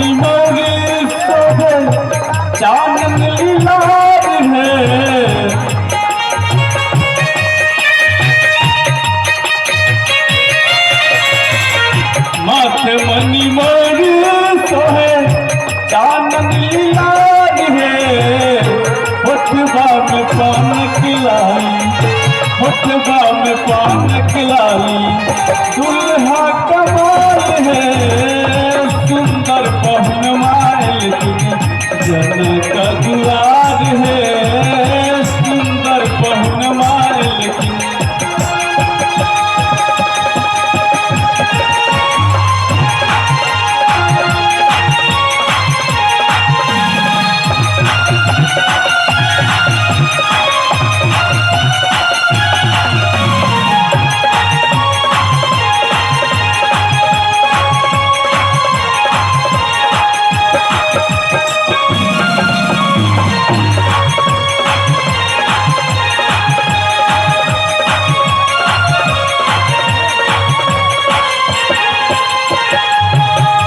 मनी मोरे सोहे चांदन लीलार है। माथे मनी मोरे सोहे चांदन लीलार है। होठबा में पान खिलाई, होठबा में पान खिलाई, दुल्हा कमाल है। सुंदर पहुन माइल जनक दुआर है। सुंदर पहुन माइल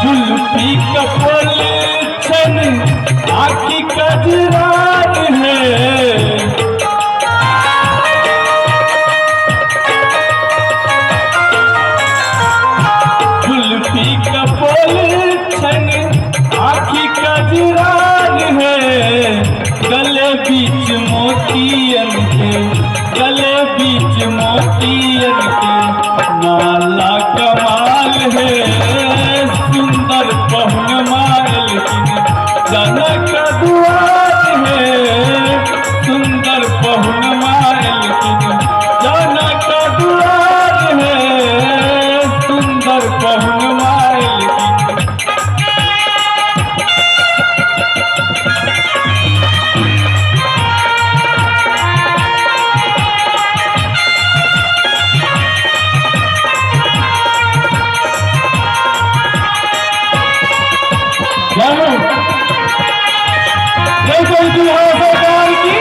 जुल्फी कपल छन आखी कजरार है। जुल्फी कपल छन आखी कजरार है। गले बीच मोतियन के, गले बीच मोतियन के नाला कमाल है। सुंदर पहुन माइल जनक दुआर है। सुंदर पहुन माइल जनक दुआर है। सुंदर पहुन माइल सरकार की।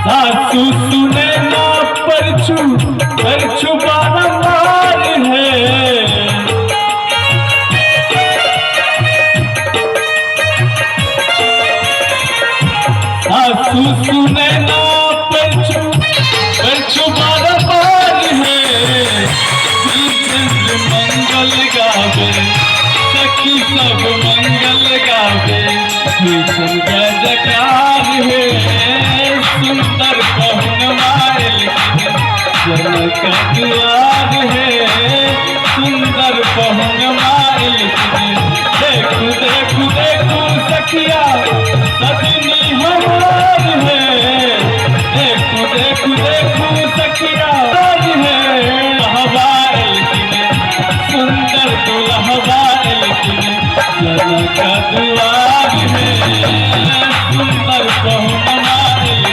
सासू सुने ना परछू बारंबार है। सासू सुने ना परछू बारंबार है। मंगल गावे सखी सब मंगल गावे, जय जयकार है। सुंदर पहुन माइल जनक दुआर है। सुंदर पहुन माइल देखू देखू देखू सखिया सजनी हमार है। देखू देखू देखू सखिया है। हवाइल सुंदर दुल्हवाइल जनक दुआर है। सुंदर पहुन माइल